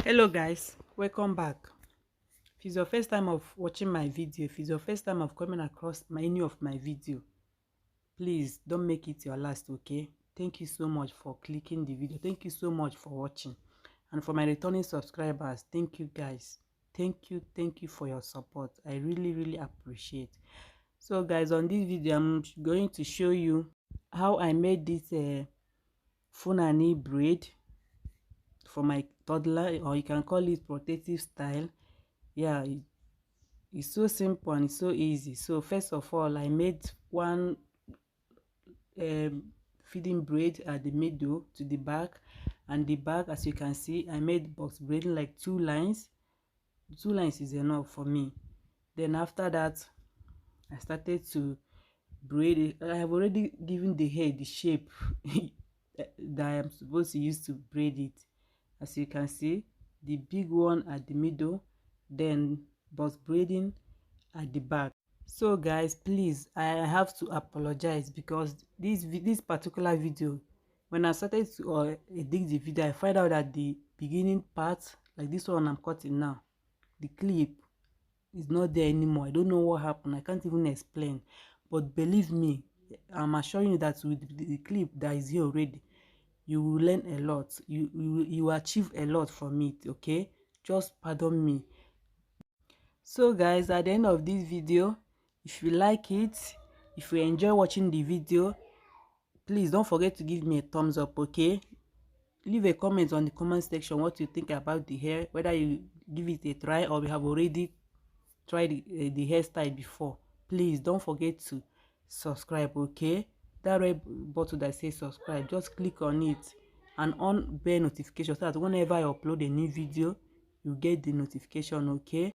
Hello guys, welcome back. If it's your first time of watching my video, if it's your first time of coming across any of my video, please don't make it your last. Okay, thank you so much for clicking the video. Thank you so much for watching. And for my returning subscribers, thank you guys. Thank you for your support. I really appreciate. So guys, on this video I'm going to show you how I made this Fulani braid for my toddler, or you can call it protective style. Yeah, it's so simple and it's so easy. So first of all, I made one feeding braid at the middle to the back, and the back, as you can see, I made box braiding like 2 lines. 2 lines is enough for me. Then after that, I started to braid it. I have already given the hair the shape that I am supposed to use to braid it. As you can see, the big one at the middle, then box braiding at the back. So guys, please, I have to apologize because this particular video, when I started to edit the video, I find out that the beginning part, like this one I'm cutting now, the clip is not there anymore. I don't know what happened. I can't even explain. But believe me, I'm assuring you that with the clip that is here already, you will learn a lot. You will achieve a lot from it. Okay, just pardon me. So guys, at the end of this video, if you like it, if you enjoy watching the video, please don't forget to give me a thumbs up. Okay, leave a comment on the comment section what you think about the hair, whether you give it a try or we have already tried the hairstyle before. Please don't forget to subscribe. Okay, that red button that says subscribe, just click on it and on bell notification so that whenever I upload a new video, you get the notification. Okay.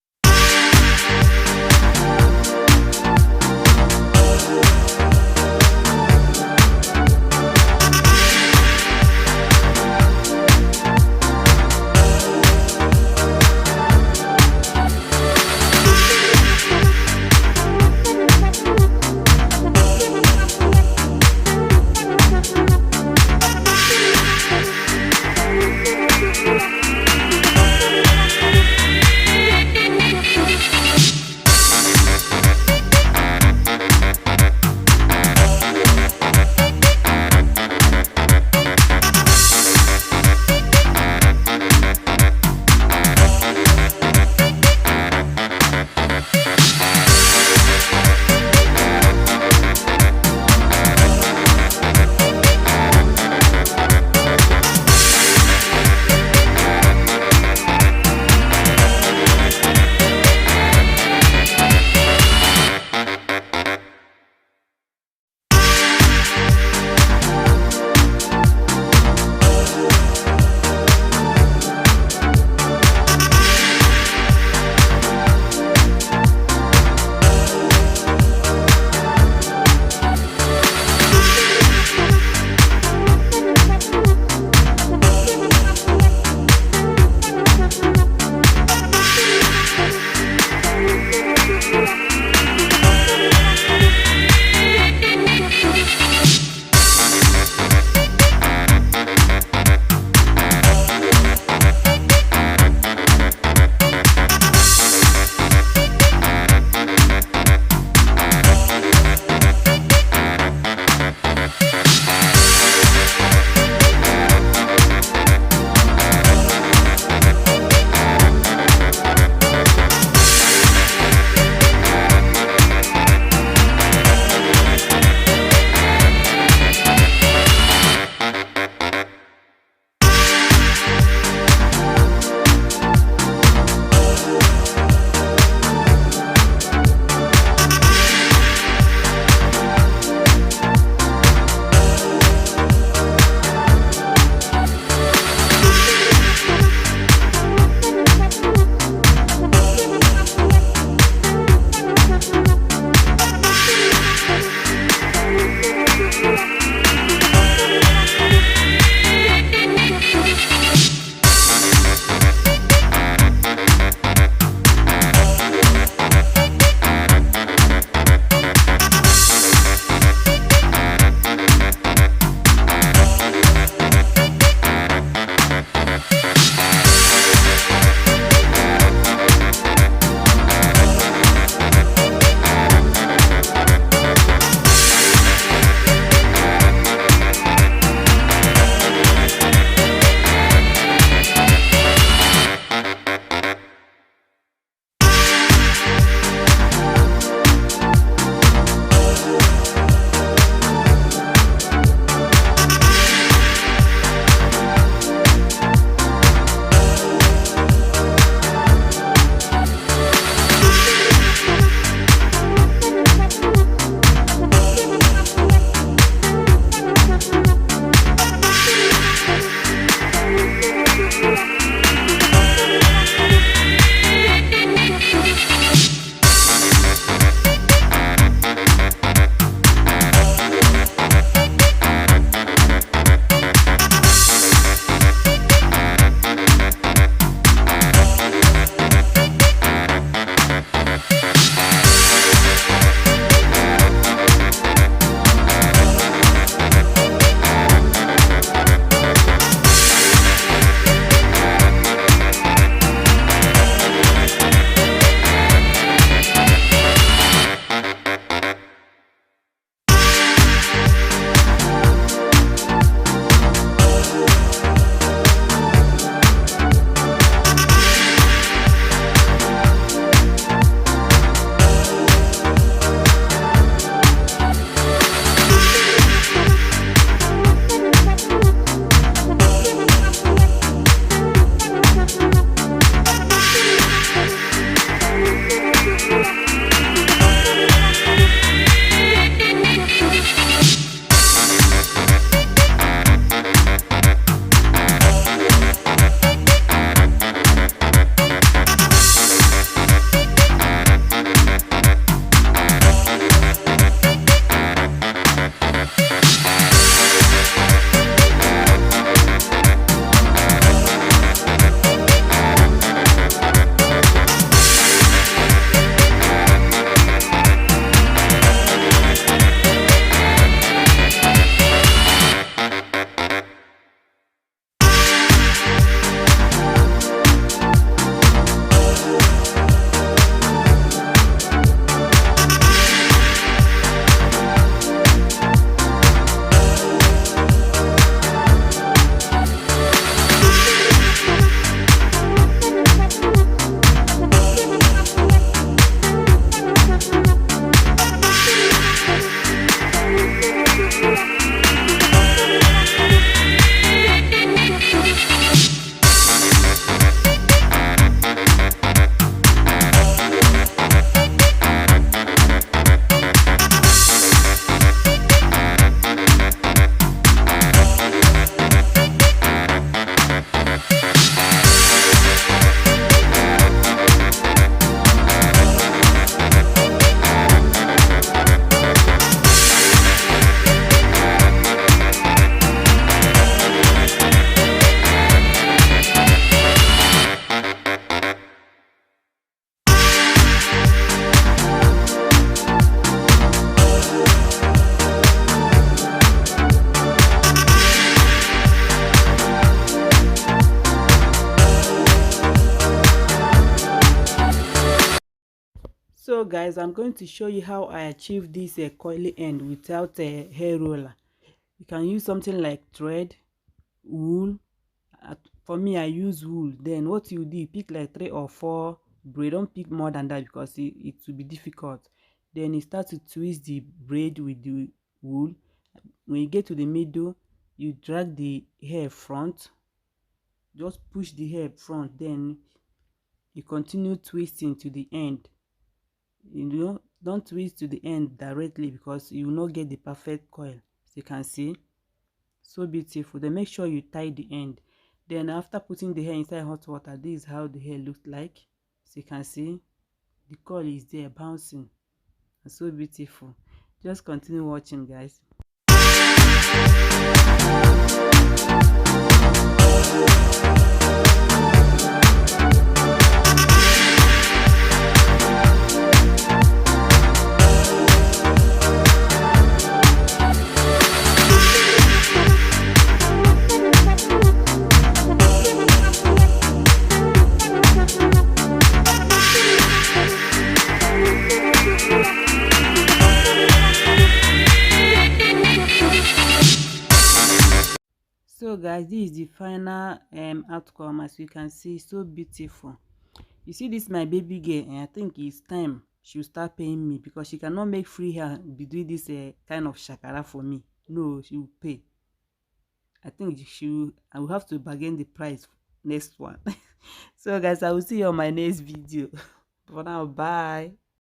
So guys, I'm going to show you how I achieve this coily end without a hair roller. You can use something like thread, wool. For me, I use wool. Then what you do, pick like 3 or 4 braid. Don't pick more than that because it will be difficult. Then you start to twist the braid with the wool. When you get to the middle, you drag the hair front. Just push the hair front. Then you continue twisting to the end. You know, don't twist to the end directly because you will not get the perfect coil. As you can see, so beautiful. Then make sure you tie the end. Then after putting the hair inside hot water, this is how the hair looks like. As you can see, the coil is there bouncing and so beautiful. Just continue watching, guys. So guys, this is the final outcome. As you can see, so beautiful. You see this my baby girl, and I think it's time she will start paying me because she cannot make free hair be doing this kind of shakara for me. No, she will pay. I think I will have to bargain the price next one. So guys, I will see you on my next video. For now, bye.